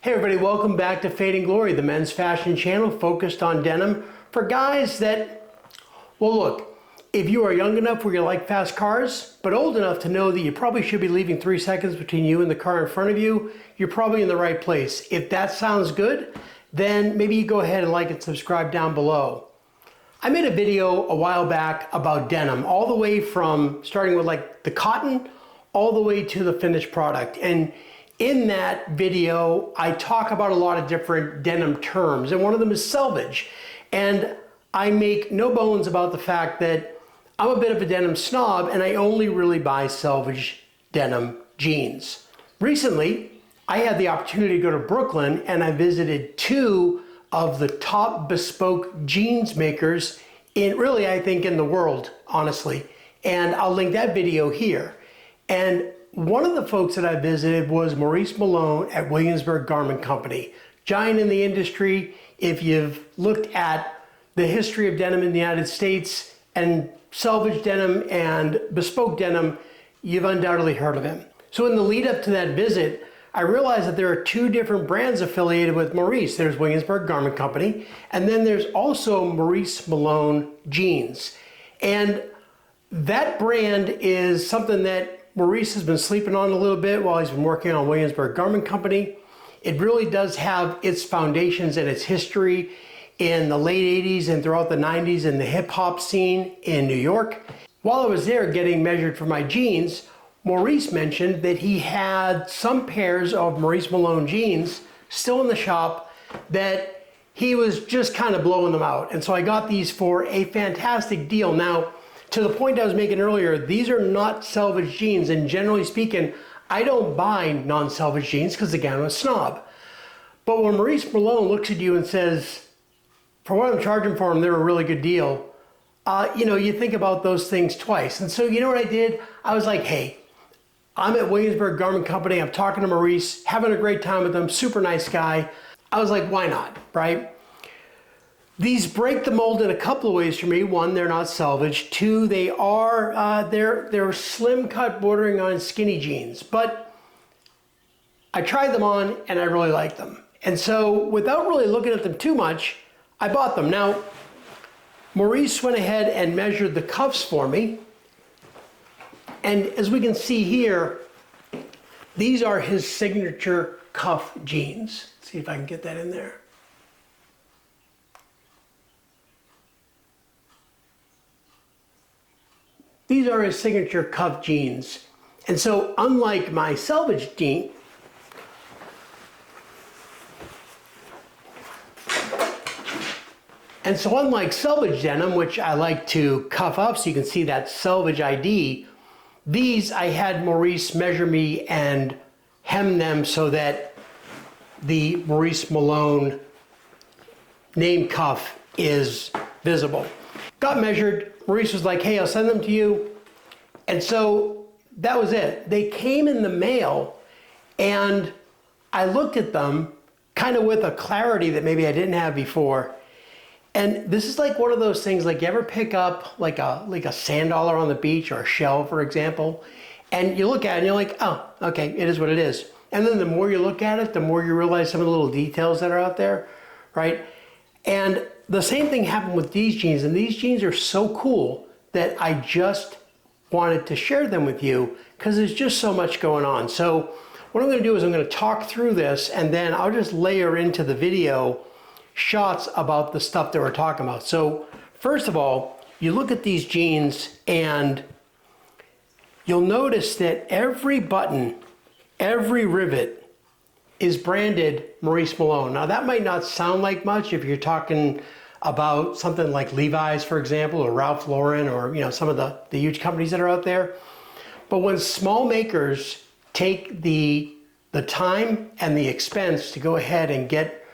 Hey everybody, welcome back to Fading Glory, the men's fashion channel focused on denim for guys that, well look, if you are young enough where you like fast cars, but old enough to know that you probably should be leaving 3 seconds between you and the car in front of you, you're probably in the right place. If that sounds good, then maybe you go ahead and like and subscribe down below. I made a video a while back about denim, all the way from starting with like the cotton, all the way to the finished product. And in that video, I talk about a lot of different denim terms, and one of them is selvage. And I make no bones about the fact that I'm a bit of a denim snob, and I only really buy selvage denim jeans. Recently, I had the opportunity to go to Brooklyn, and I visited 2 of the top bespoke jeans makers in, really, I think, in the world, honestly. And I'll link that video here. And one of the folks that I visited was MauriceMalone at Williamsburg Garment Company. Giant in the industry. If you've looked at the history of denim in the United States and selvage denim and bespoke denim, you've undoubtedly heard of him. So in the lead up to that visit, I realized that there are 2 different brands affiliated with Maurice. There's Williamsburg Garment Company, and then there's also MauriceMalone Jeans. And that brand is something that Maurice has been sleeping on a little bit while he's been working on Williamsburg Garment Company. It really does have its foundations and its history in the late 80s and throughout the 90s in the hip hop scene in New York. While I was there getting measured for my jeans, Maurice mentioned that he had some pairs of MauriceMalone jeans still in the shop that he was just kind of blowing them out. And so I got these for a fantastic deal. Now, to the point I was making earlier, these are not selvage jeans, and generally speaking, I don't buy non-selvage jeans because, again, I'm a snob. But when MauriceMalone looks at you and says, for what I'm charging for them, they're a really good deal, you think about those things twice. And so you know what I did? I was like, hey, I'm at Williamsburg Garment Company, I'm talking to Maurice, having a great time with him, super nice guy. I was like, why not, right? These break the mold in a couple of ways for me. 1, they're not selvage. 2, they are they're slim cut bordering on skinny jeans. But I tried them on and I really like them. And so without really looking at them too much, I bought them. Now, Maurice went ahead and measured the cuffs for me. And as we can see here, these are his signature cuff jeans. Let's see if I can get that in there. These are his signature cuff jeans. And so unlike my selvage jean, unlike selvage denim, which I like to cuff up so you can see that selvage ID, these I had Maurice measure me and hem them so that the MauriceMalone name cuff is visible. Got measured. Maurice was like, hey, I'll send them to you. And so that was it. They came in the mail, and I looked at them kind of with a clarity that maybe I didn't have before. And this is like one of those things, like you ever pick up like a sand dollar on the beach or a shell, for example, and you look at it and you're like, oh, okay, it is what it is. And then the more you look at it, the more you realize some of the little details that are out there, right? And the same thing happened with these jeans, and these jeans are so cool that I just wanted to share them with you because there's just so much going on. So what I'm going to do is I'm going to talk through this, and then I'll just layer into the video shots about the stuff that we're talking about. So first of all, you look at these jeans and you'll notice that every button, every rivet is branded MauriceMalone. Now that might not sound like much if you're talking about something like Levi's, for example, or Ralph Lauren, or some of the huge companies that are out there. But when small makers take the time and the expense to go ahead and get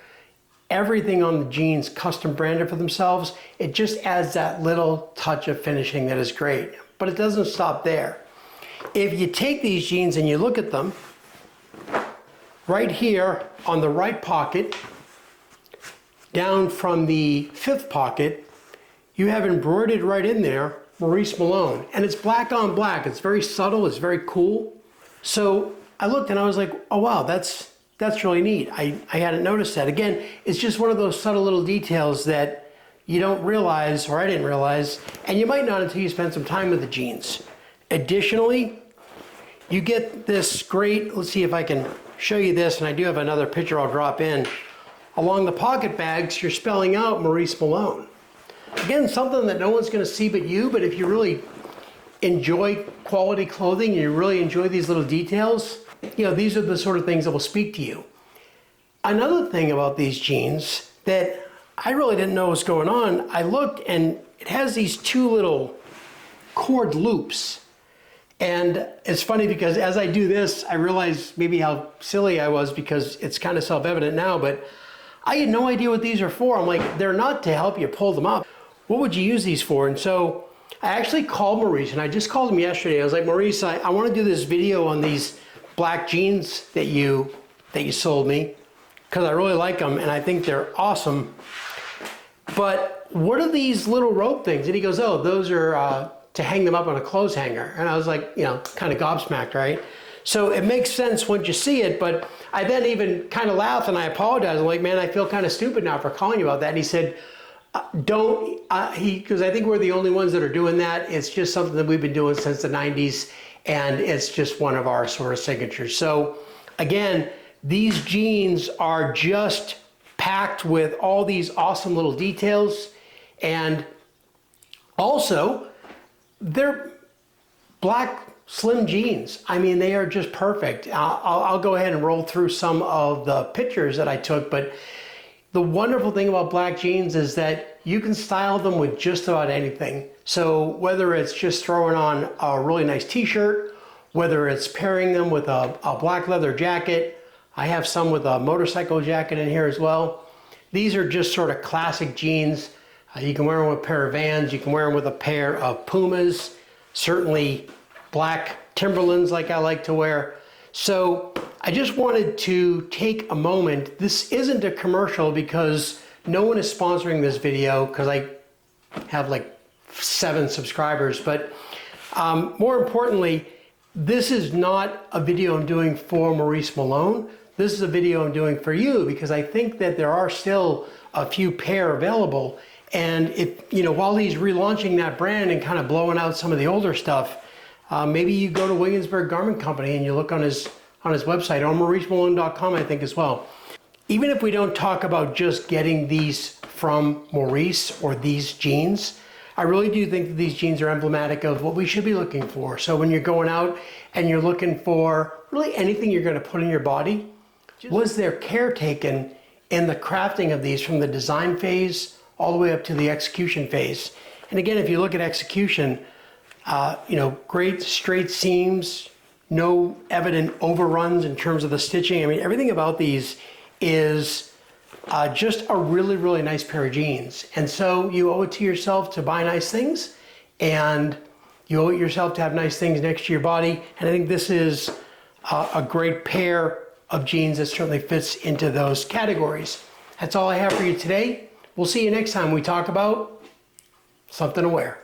everything on the jeans custom branded for themselves, it just adds that little touch of finishing that is great. But it doesn't stop there. If you take these jeans and you look at them, right here on the right pocket, down from the 5th pocket, you have embroidered right in there MauriceMalone, and it's black on black. It's very subtle, it's very cool. So I looked and I was like, oh wow, that's That's really neat. I hadn't noticed that. Again, it's just one of those subtle little details that you don't realize, or I didn't realize, and you might not until you spend some time with the jeans. Additionally, you get this great, let's see if I can show you this, and I do have another picture I'll drop in. Along the pocket bags, you're spelling out Maurice Malone. Again, something that no one's going to see but you, but if you really enjoy quality clothing and you really enjoy these little details, you know, these are the sort of things that will speak to you. Another thing about these jeans that I really didn't know was going on, I looked and it has these two little cord loops. And it's funny because as I do this, I realize maybe how silly I was because it's kind of self-evident now, but I had no idea what these are for. I'm like, they're not to help you pull them up. What would you use these for? And so I actually called Maurice, and I just called him yesterday. I was like, Maurice, I want to do this video on these black jeans that you sold me because I really like them and I think they're awesome. But what are these little rope things? And he goes, oh, those are to hang them up on a clothes hanger. And I was like, you know, kind of gobsmacked, right? So it makes sense once you see it, but I then even kind of laughed and I apologized. I'm like, man, I feel kind of stupid now for calling you about that. And he said, because I think we're the only ones that are doing that. It's just something that we've been doing since the 90s, and it's just one of our sort of signatures. So again, these jeans are just packed with all these awesome little details, and also they're black slim jeans. I mean, they are just perfect. I'll go ahead and roll through some of the pictures that I took, but the wonderful thing about black jeans is that you can style them with just about anything. So whether it's just throwing on a really nice t-shirt, whether it's pairing them with a black leather jacket, I have some with a motorcycle jacket in here as well. These are just sort of classic jeans. You can wear them with a pair of Vans, you can wear them with a pair of Pumas, certainly black Timberlands like I like to wear. So I just wanted to take a moment. This isn't a commercial because no one is sponsoring this video because I have like 7 subscribers, but more importantly, this is not a video I'm doing for Maurice Malone. This is a video I'm doing for you because I think that there are still a few pair available. And if, you know, while he's relaunching that brand and kind of blowing out some of the older stuff, maybe you go to Williamsburg Garment Company and you look on his website, or MauriceMalone.com, I think, as well. Even if we don't talk about just getting these from Maurice or these jeans, I really do think that these jeans are emblematic of what we should be looking for. So when you're going out and you're looking for really anything you're going to put in your body, was there care taken in the crafting of these from the design phase all the way up to the execution phase? And again, if you look at execution, you know, great straight seams, no evident overruns in terms of the stitching. I mean, everything about these is just a really, really nice pair of jeans. And so you owe it to yourself to buy nice things, and you owe it yourself to have nice things next to your body. And I think this is a great pair of jeans that certainly fits into those categories. That's all I have for you today. We'll see you next time we talk about something to wear.